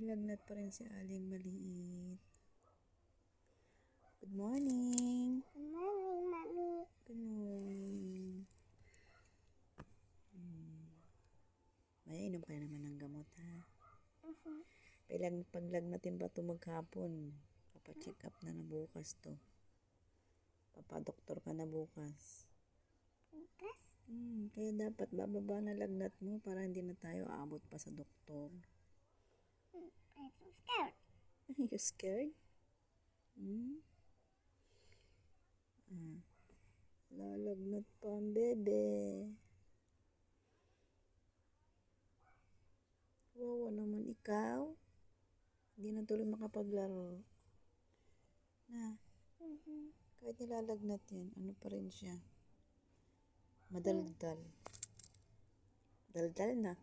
Nilagnat pa rin si Aling maliit. Good morning. Good morning, Mommy. Good morning. May inom ka na naman ng gamot, ha? Paglagnatin ba ito maghapon? Papacheck up na bukas to. Papadoktor ka na bukas. Bukas? Kaya dapat bababa na lagnat mo para hindi na tayo aabot pa sa doktor. I'm so scared. Are you scared? Lalagnat pa ang bebe. Wawa naman ikaw. Hindi na tuloy makapaglaro. Na, kahit nilalagnat yan, ano pa rin siya? Madaldal. Daldal na.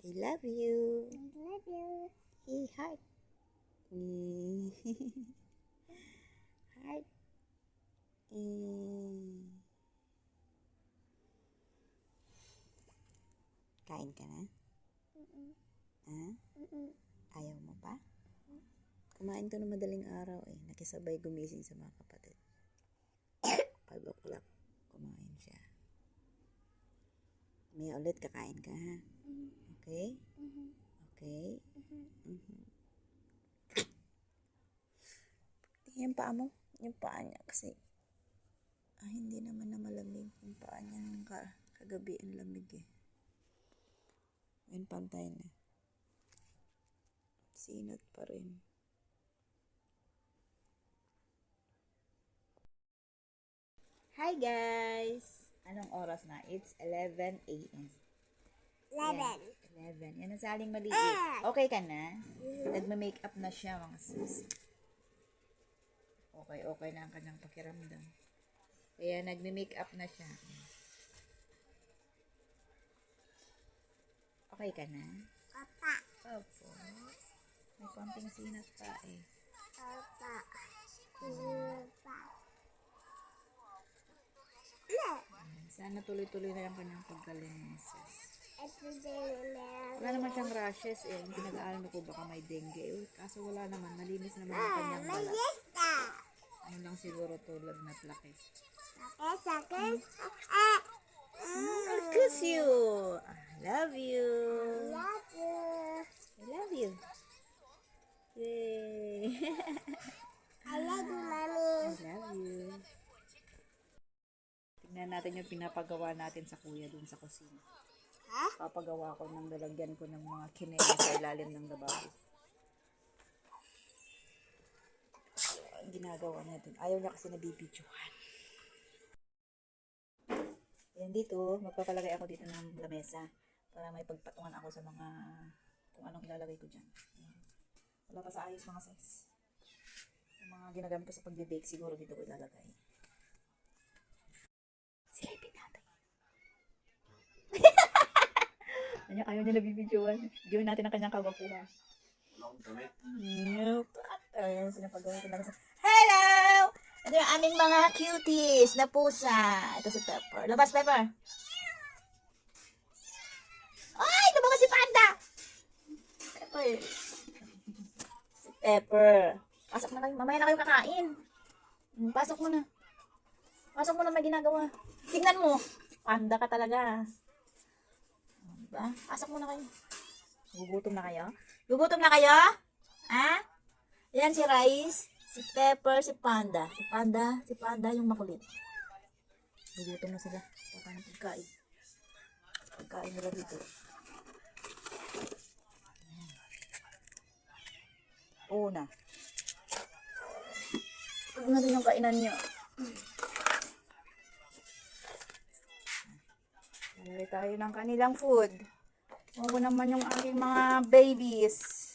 I love you. I love you. Hey, heart. Heart. Kain ka na? Ha? Ayaw mo pa? Kumain to ng madaling araw eh. Nakisabay gumising sa mga kapatid. 5 o'clock. Kumain siya. May ulit kakain ka, ha? Okay? Okay? Yung paa mo? Yung paa niya kasi hindi naman na malamig. Yung paa niya ng kagabi ang lamig eh. Ayun, pantay na. Sinat pa rin. Hi guys! Anong oras na? It's 11 a.m. 11. Yan ang saling maliit. Okay ka na? Nagma-makeup na siya mga sis. Okay na ang kanyang pakiramdam. Kaya nagme-makeup na siya. Okay ka na? Papa. Opo. May konting sinat pa eh. Papa. Sana tuloy-tuloy na yung kanyang paggaling sis. Everyday Wala naman siyang rashes eh. Hindi nag-aaral ko baka may dengue. Kaso wala naman. Malinis naman ang kanyang balat. Ano lang siguro tulad na laki. Second. I'll kiss you. I love you. Love you. I love you. Yay. I love you, Mommy. I love you. Tignan natin yung pinapagawa natin sa kuya dun sa kusina. Papagawa ko ng lalagyan ko ng mga kinelas sa ilalim ng lababo. Ginagawa niya dun. Ayaw niya kasi nabibidyohan. Yan dito, magpapalagay ako dito ng lamesa para may pagpatungan ako sa mga kung anong ilalagay ko dyan. Wala pa sa ayos mga size. Yung mga ginagamit ko sa pag-bake siguro dito ko ilalagay. Silipin natin. Ayaw niya nabibidyohan. Gawin natin ang kanyang kagwapuhan. Ayan, sinapagawa ko lang sa... Hello! Ito yung aming mga cuties na pusa. Ito si Pepper. Labas, Pepper! Ay! Lumabas si Panda! Pepper. Si Pepper. Pasok na kayo. Mamaya na kayo kakain. Pasok mo na. Pasok mo na, may ginagawa. Tingnan mo. Panda ka talaga. Diba? Pasok mo na kayo. Gugutom na kayo? Gugutom na kayo? Ha? Yan si Rice, si Pepper, si Panda. Si Panda yung makulit. Gugutom na sila. Baka ng pagkain. Pagkain nila dito. Oo na. Pag na rin yung kainan nyo. Nalali tayo ng kanilang food. Oo naman yung aking mga babies.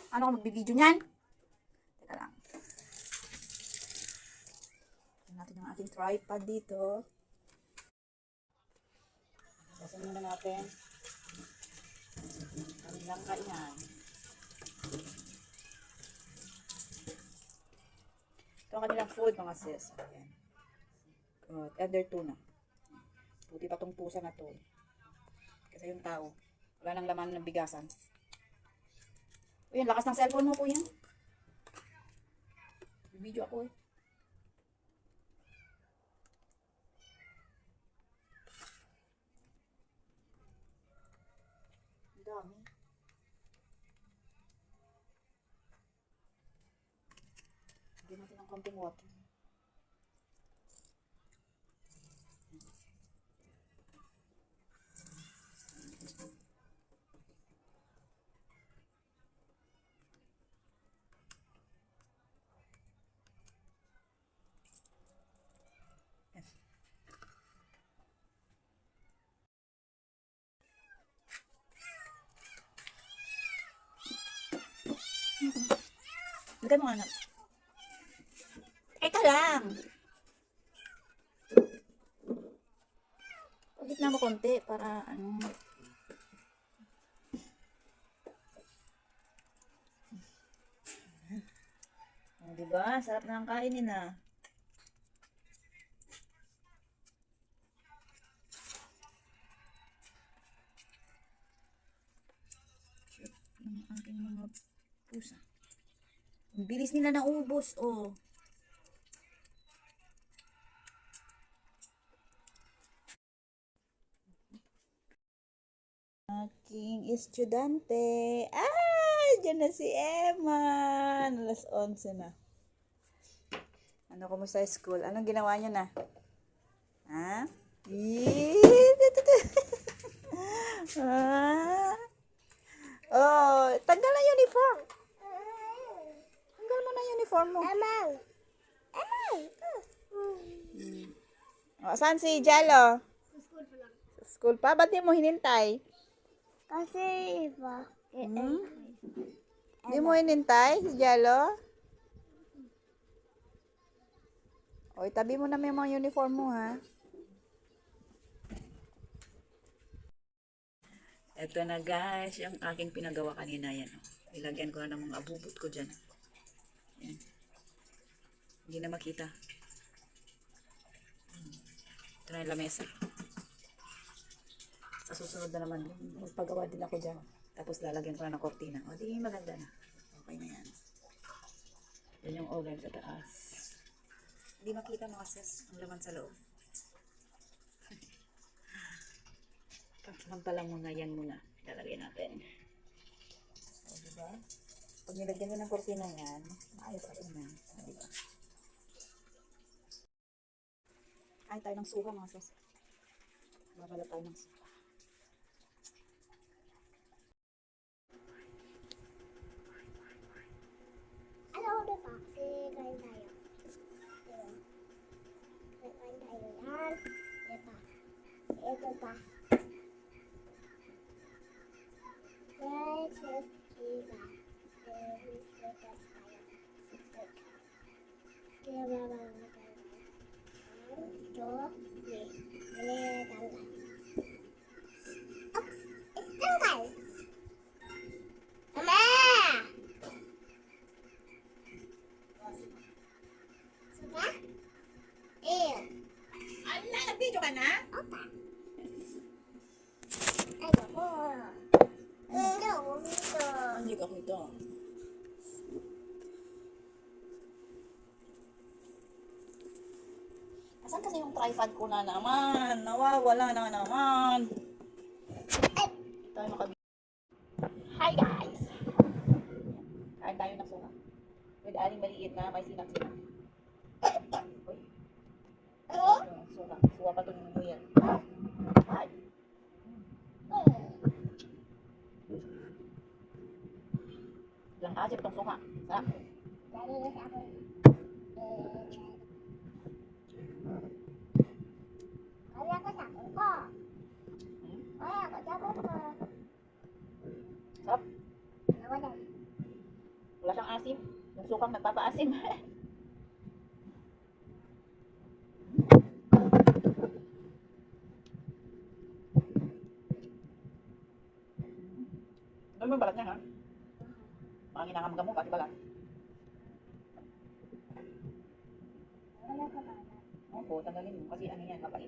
Ano ka magbibideo niyan? Teka lang. Tignan natin yung ating tripod dito. Sasayin na natin. Kanilang kainan. Ito ang kanilang food mga sis. Ayan. Other two na. Buti pa tong pusa na to. Kasi yung tao. Wala nang laman ng bigasan. Uy, ang lakas ng cellphone mo po yan. Video ako eh. Ang dami. Lagyan natin ng konting water. Lagyan mo anak. Teka lang. Pagit na mo konti para ano. Oh, diba? Sarap na ang kainin na. Ang aking mga pusa. Ang bilis nila naubos, oh. Aking estudyante. Diyan na si Emma. Alas 11 na. Ano, kumusta school? Anong ginawa niyo na? Ha? Ah. Oh, tanggal na uniform. Tanggal mo na uniform mo. Emang. Oh, saan si Jello? Sa school pa lang. Sa school pa? Ba't di mo hinintay? Kasi iba. Di mo hinintay si Jello? O, itabi mo na may mga uniform mo, ha? Ito na, guys, yung aking pinagawa kanina, yan. Ilagyan ko na ng mga abubot ko dyan. Yan. Hindi na makita. Ito na yung lamesa. Sa susunod na naman, magpagawa din ako dyan. Tapos lalagyan ko na ng kortina. O, di maganda na. Okay na yan. Yan yung oven sa taas. Hindi makita mga sis, ang laman sa loob. Samantalang muna yan muna. Lalagay natin. O, diba? Pag nilagyan mo ng kortina yan, maayos ako na. O, diba? Ay, tayo ng suha mga sis. Babala tayo ng suha. Ano ba pa? Kikain tayo. Kikain tayo yan. Ito pa. Let's just iba. Let's tayo. Kaya bababa tayo. 1, 2, 3. Tanggal. Oops! It's tanggal! Mama! Suka? Ew. Ala, nag-video ka na? Opa. Ay, ako. Hindi ako dito. Hindi ka kita. Asan kasi yung tripod ko na naman? Nawawala na naman. Hindi tayo makabili. Hi guys! Kain tayo ng suka. With aling maliit na may sinap-sinap. Uy. Suka. Suka pa ito mo yan. Hi! Lang asip itong suka. Sarap. Dali na sa ako. Kaya ko sa ako ko. Kaya ko sa ako ko. Sarap. Ako na. Wala siyang asim. Yung sukang nagpapaasim. Ano mo yung balat niya, ha? Mga ginangamgam mo, pati balat. Wala ka ba? Opo, tanggalin mo. Kasi ano yan, mapait.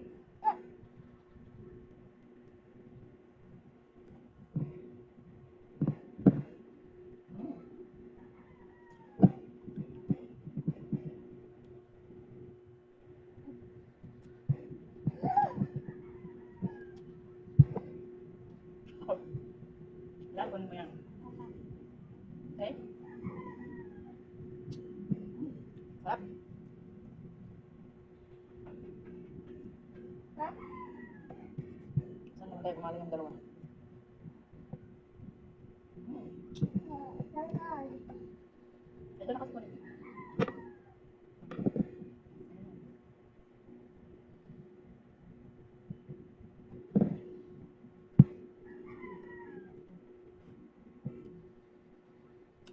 Tayo kumali yung dalawa. Ito na kasi kulit.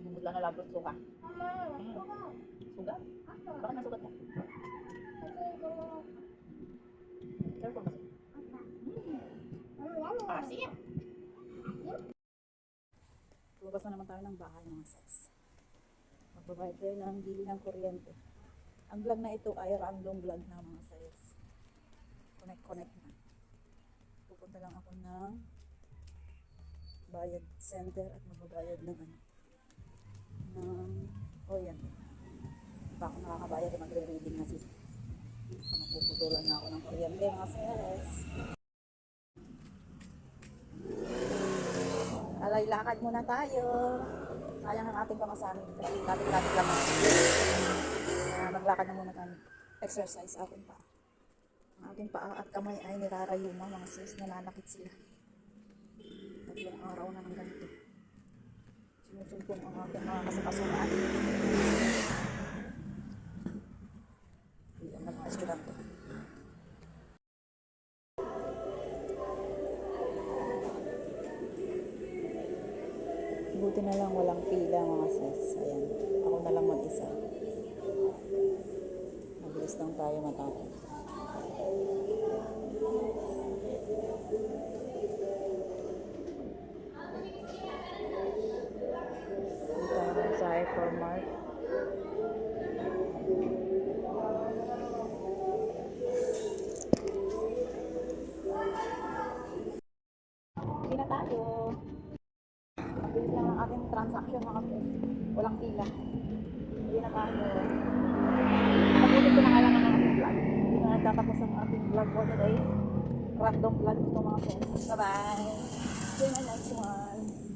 Bumutla na labot suka. Sugat? Bakit nasugat ka? Careful kasi. Asim! Lumabas na naman tayo ng bahay mga sis. Magbabayad tayo ng bili ng kuryente. Ang vlog na ito ay random vlog na mga sis. Connect na. Pupunta lang ako ng bayad center at magbabayad ng kuryente. Baka nakakabayad at magre-reading na siya. Mapuputulan na ako ng kuryente mga sis. Alay, lakad muna tayo. Sayang ang ating pamasahe. Kasi lapit-lapit lang ako. Maglakad na muna tayo. Exercise akin pa. Ang aking paa at kamay ay nirarayuma mga sis. Nananakit sila. Tatlong araw na ng ganito. Sinusumpong ang aking mga kasakasunan. Iyan na mga estudyante. Buti na lang walang pila mga sis. Ayan. Ako na lang mag-isa. Mabilis lang tayo matapos. Dito tayo sa Hypermart. Hindi na tayo. Mabilis lang ang ating transaction mga sis. Walang pila. Hindi na tayo. Tapusin ko na nga lang ang ating vlog. Hindi na nagtatapos ang ating vlog for today. Random vlog ito mga sis. Bye-bye. See you in the next one.